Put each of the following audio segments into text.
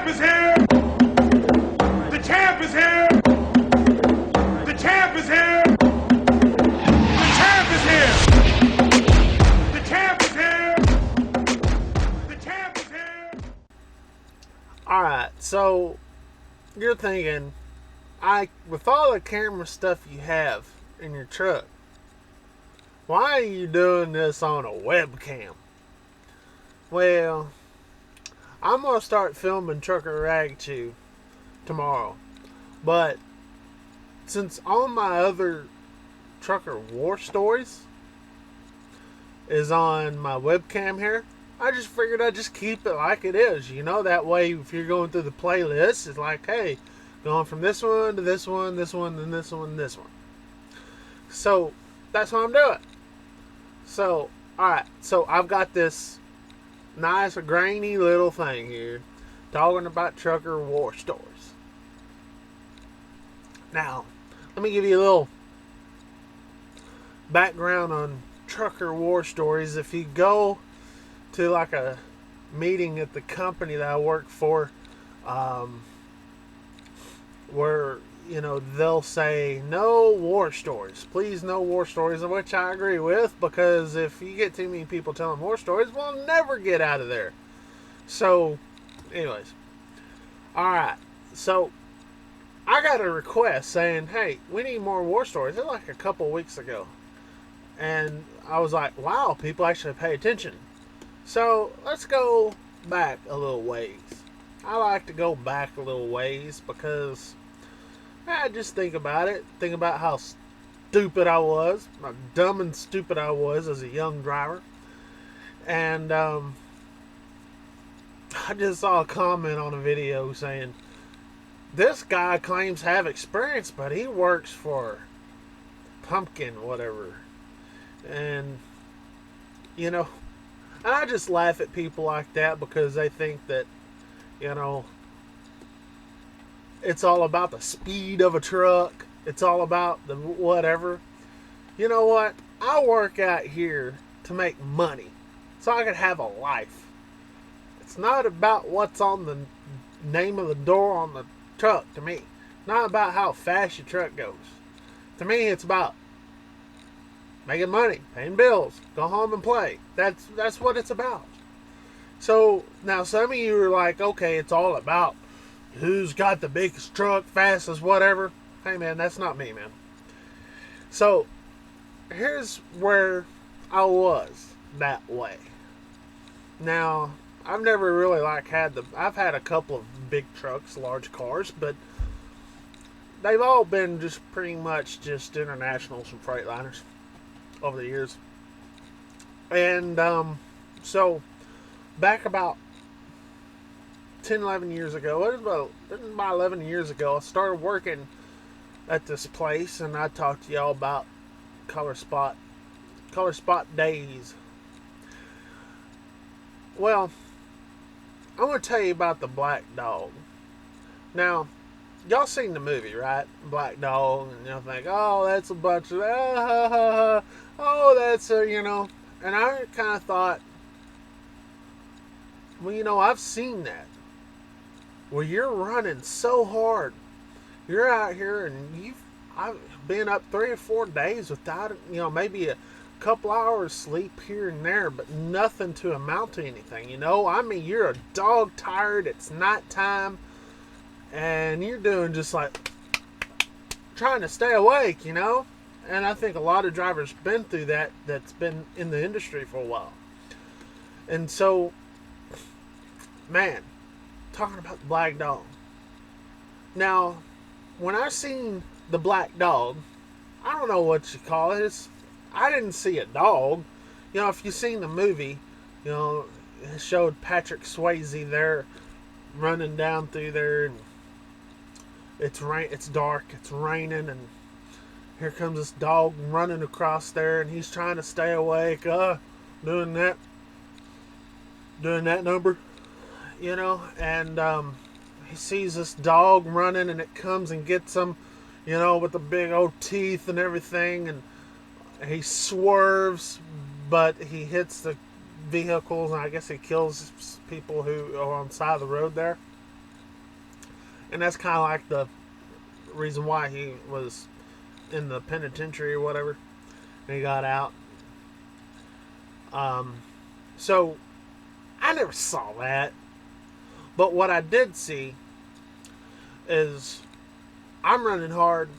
champ is here! The champ is here! The champ is here! The champ is here! The champ is here! The champ is here! Alright, so you're thinking, with all the camera stuff you have in your truck, why are you doing this on a webcam? Well, I'm going to start filming Trucker Rag Chew tomorrow. But since all my other trucker war stories is on my webcam here, I just figured I'd just keep it like it is. You know, that way if you're going through the playlist, it's like, hey, going from this one to this one, this one, then this one, this one. So that's what I'm doing. So, alright, so I've got this nice, grainy little thing here talking about trucker war stories. Now, let me give you a little background on trucker war stories. If you go to like a meeting at the company that I work for, where, you know, they'll say no war stories, please, no war stories, which I agree with, because if you get too many people telling war stories, we'll never get out of there. So anyways, alright, so I got a request saying, hey, we need more war stories. It was like a couple weeks ago, and I was like, wow, people actually pay attention. So let's go back a little ways. I like to go back a little ways because I just think about it. Think about how stupid I was. How dumb and stupid I was as a young driver. And I just saw a comment on a video saying, this guy claims to have experience, but he works for Pumpkin, whatever. And, you know, I just laugh at people like that because they think that, you know, it's all about the speed of a truck. It's all about the whatever. You know what? I work out here to make money so I can have a life. It's not about what's on the name of the door on the truck to me. Not about how fast your truck goes. To me, it's about making money, paying bills, go home and play. That's what it's about. So now some of you are like, okay, it's all about who's got the biggest truck, fastest, whatever. Hey man, that's not me, man. So here's where I was that way. Now, I've never really I've had a couple of big trucks, large cars, but they've all been just pretty much just internationals and Freightliners over the years. And so back about 10, 11 years ago, it was about 11 years ago, I started working at this place, and I talked to y'all about color spot Daze. Well, I want to tell you about the Black Dog. Now, y'all seen the movie, right? Black Dog, and y'all think, oh, that's a bunch of, oh, that's a, you know, and I kind of thought, well, you know, I've seen that. Where you're running so hard, you're out here and I've been up 3 or 4 days without, you know, maybe a couple hours sleep here and there, but nothing to amount to anything, you know. I mean, you're a dog tired, it's nighttime, and you're doing just like trying to stay awake, you know. And I think a lot of drivers been through that's been in the industry for a while. And so, man, talking about the Black Dog. Now, when I seen the Black Dog, I don't know what you call it. I didn't see a dog. You know, if you've seen the movie, you know, it showed Patrick Swayze there running down through there, and it's dark, it's raining, and here comes this dog running across there, and he's trying to stay awake, doing that number, you know, and he sees this dog running, and it comes and gets him, you know, with the big old teeth and everything, and he swerves, but he hits the vehicles, and I guess he kills people who are on the side of the road there. And that's kind of like the reason why he was in the penitentiary or whatever, and he got out. Um, so I never saw that. But what I did see is I'm running hard.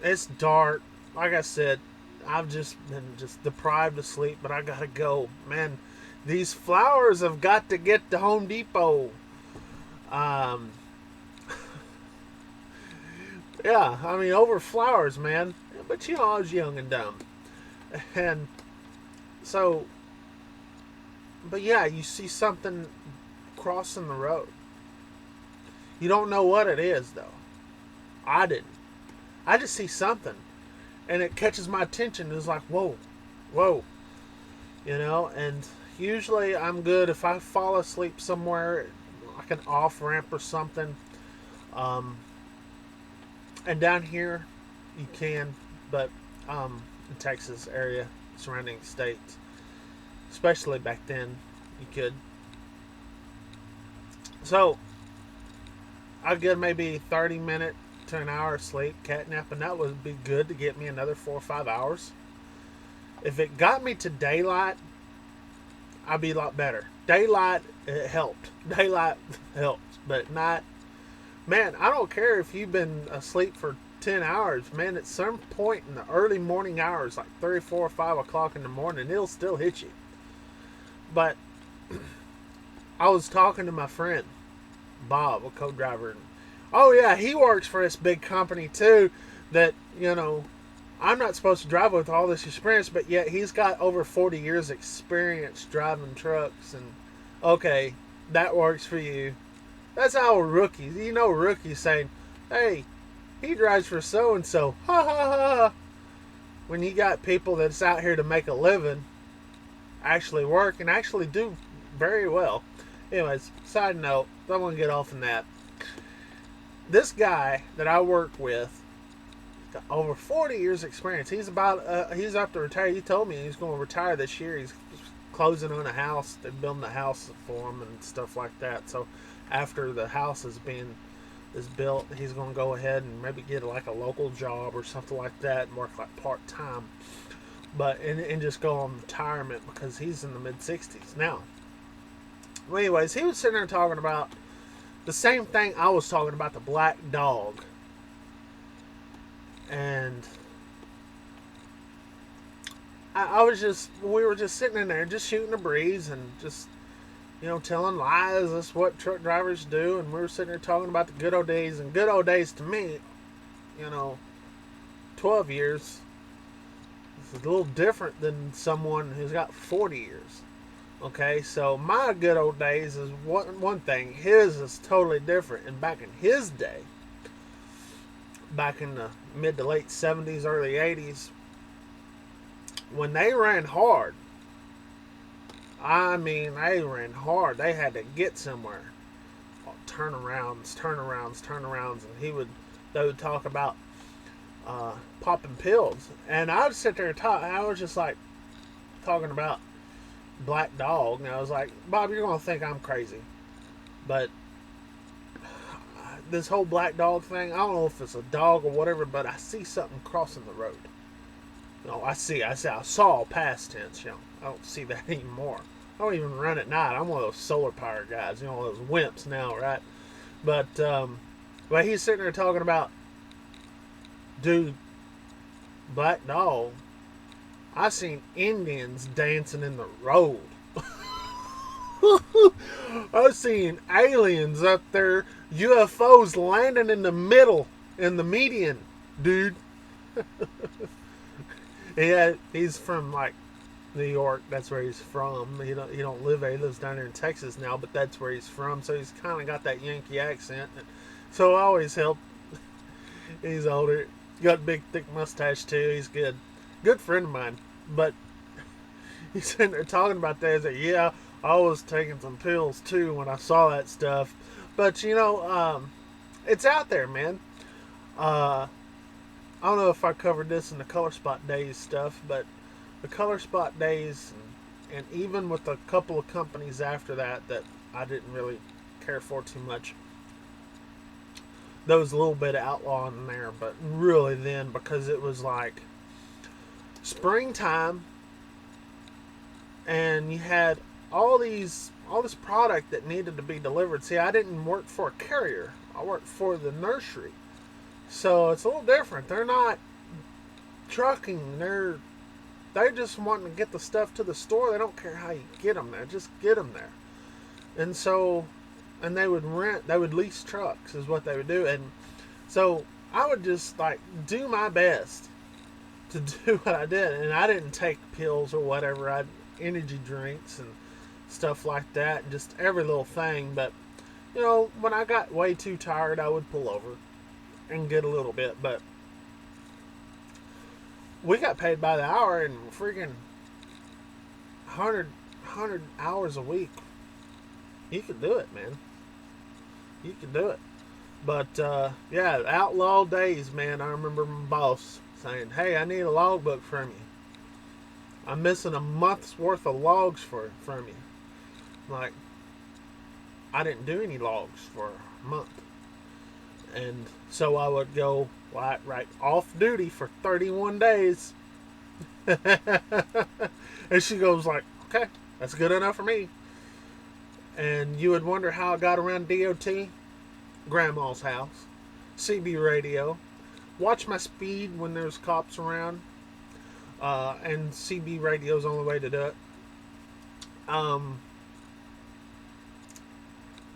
It's dark. Like I said, I've just been deprived of sleep, but I gotta go. Man, these flowers have got to get to Home Depot. Um, yeah, I mean, over flowers, man. But you know, I was young and dumb. And so, but yeah, you see something crossing the road. You don't know what it is, though. I didn't. I just see something, and it catches my attention. It's like, whoa, whoa, you know. And usually, I'm good if I fall asleep somewhere, like an off ramp or something. And down here, you can, but in Texas area, surrounding states, especially back then, you could. So I get maybe 30-minute to an hour of sleep, catnap, and that would be good to get me another 4 or 5 hours. If it got me to daylight, I'd be a lot better. Daylight, it helped. Daylight helps, but at night, man, I don't care if you've been asleep for 10 hours, man, at some point in the early morning hours, like 3, 4, 5 o'clock in the morning, it'll still hit you. But I was talking to my friend, Bob, a co-driver, and oh yeah, he works for this big company too that, you know, I'm not supposed to drive with all this experience, but yet he's got over 40 years experience driving trucks. And okay, that works for you. That's how rookies, you know, rookies saying, hey, he drives for so and so, ha ha ha. When you got people that's out here to make a living, actually work and actually do very well. Anyways, side note, don't want to get off on that. This guy that I work with, got over 40 years experience. He's up to retire. He told me he's going to retire this year. He's closing on a house. They're building a house for him and stuff like that. So after the house is built, he's going to go ahead and maybe get like a local job or something like that and work like part time. But and just go on retirement because he's in the mid 60s now. Well, anyways, he was sitting there talking about the same thing I was talking about, the black dog. And we were just sitting in there, just shooting the breeze and just, you know, telling lies. That's what truck drivers do. And we were sitting there talking about the good old days. And good old days to me, you know, 12 years is a little different than someone who's got 40 years. Okay, so my good old days is one thing. His is totally different. And back in his day, back in the mid to late 70s, early 80s, when they ran hard, I mean, they ran hard. They had to get somewhere. Turnarounds, and they would talk about popping pills. And I would sit there and talk, and I was just like talking about black dog, and I was like, Bob, you're going to think I'm crazy. But this whole black dog thing, I don't know if it's a dog or whatever, but I see something crossing the road. You know, I saw past tense, you know. I don't see that anymore. I don't even run at night. I'm one of those solar power guys, you know, those wimps now, right? But he's sitting there talking about, dude, black dog, I seen Indians dancing in the road. I seen aliens up there, UFOs landing in the middle, in the median, dude. Yeah, he's from like New York. That's where he's from. He don't live there. He lives down there in Texas now, but that's where he's from. So he's kind of got that Yankee accent. So I always help. He's older. Got a big thick mustache too. He's good. Good friend of mine. But he's sitting there talking about that. He's like, yeah, I was taking some pills too when I saw that stuff. But you know, it's out there, man. I don't know if I covered this in the Color Spot Daze stuff, but the Color Spot Daze, and even with a couple of companies after that I didn't really care for too much, there was a little bit of Outlaw in there, but really then, because it was like springtime and you had all this product that needed to be delivered. See, I didn't work for a carrier. I worked for the nursery. So it's a little different. They're not trucking. They're just wanting to get the stuff to the store. They don't care how you get them there. Just get them there. And so, and they would lease trucks is what they would do. And so I would just like do my best to do what I did. And I didn't take pills or whatever. I had energy drinks and stuff like that, and just every little thing. But you know, when I got way too tired, I would pull over and get a little bit. But we got paid by the hour, and freaking 100 hours a week. You could do it, man. You could do it. But yeah, Outlaw Daze, man. I remember my boss saying, "Hey, I need a logbook from you. I'm missing a month's worth of logs from you." Like, I didn't do any logs for a month. And so I would go right off duty for 31 days. And she goes like, "Okay, that's good enough for me." And you would wonder how I got around DOT. Grandma's house. CB radio. Watch my speed when there's cops around. And CB radio's the only way to do it.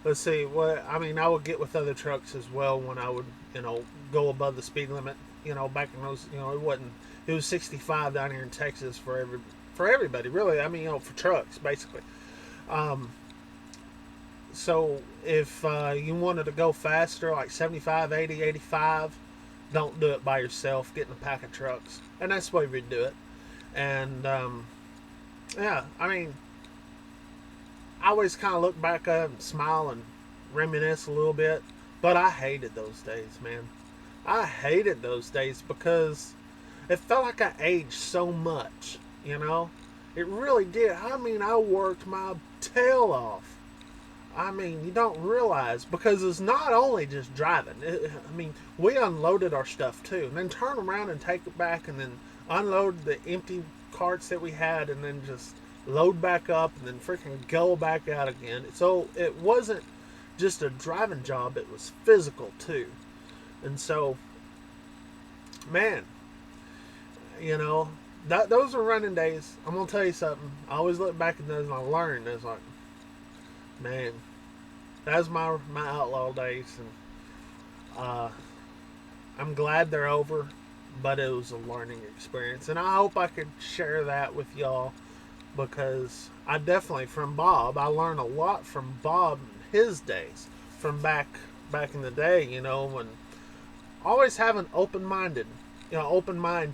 Let's see. I would get with other trucks as well when I would, go above the speed limit. Back in those, it was 65 down here in Texas for everybody, really. For trucks, basically. So if you wanted to go faster, like 75, 80, 85, don't do it by yourself. Get in a pack of trucks. And that's the way we do it. And, yeah, I always kind of look back up and smile and reminisce a little bit. But I hated those days, man. I hated those days because it felt like I aged so much, It really did. I worked my tail off. You don't realize, because it's not only just driving. We unloaded our stuff too, and then turn around and take it back, and then unload the empty carts that we had, and then just load back up, and then freaking go back out again. So it wasn't just a driving job, it was physical too. And so, man, those are running days. I'm going to tell you something. I always look back at those and I learned. It's like, man, that's my outlaw days. And I'm glad they're over, but it was a learning experience. And I hope I could share that with y'all, because I definitely, from Bob, I learned a lot from Bob and his days from back in the day, when always have an open mind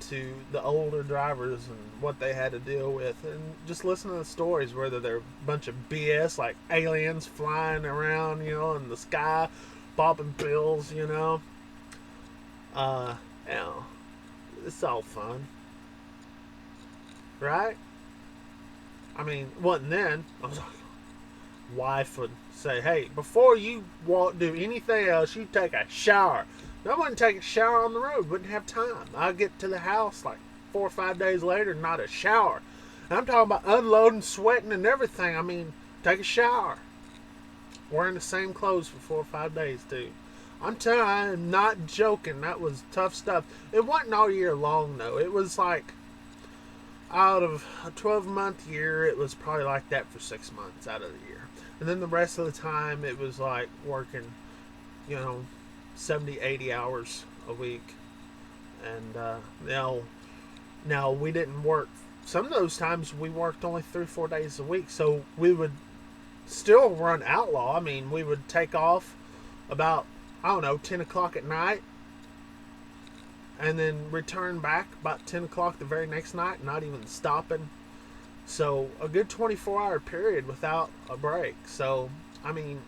to the older drivers and what they had to deal with, and just listen to the stories, whether they're a bunch of BS like aliens flying around, in the sky, popping pills, it's all fun, right? Wasn't then. I was like, wife would say, "Hey, before you do anything else, you take a shower." I wouldn't take a shower on the road. Wouldn't have time. I'd get to the house like 4 or 5 days later, not a shower. And I'm talking about unloading, sweating, and everything. Take a shower. Wearing the same clothes for 4 or 5 days, too. I'm telling you, I am not joking. That was tough stuff. It wasn't all year long, though. It was like, out of a 12-month year, it was probably like that for 6 months out of the year. And then the rest of the time, it was like working, 70, 80 hours a week. And now we didn't work. Some of those times we worked only 3 or 4 days a week. So we would still run Outlaw. We would take off about, 10 o'clock at night, and then return back about 10 o'clock the very next night, not even stopping. So a good 24-hour period without a break. So,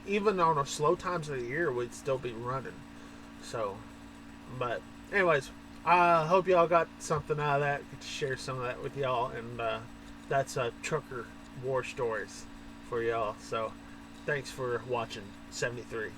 even on our slow times of the year, we'd still be running. So, but anyways, I hope y'all got something out of that. Get to share some of that with y'all. And that's trucker war stories for y'all. So, thanks for watching 73.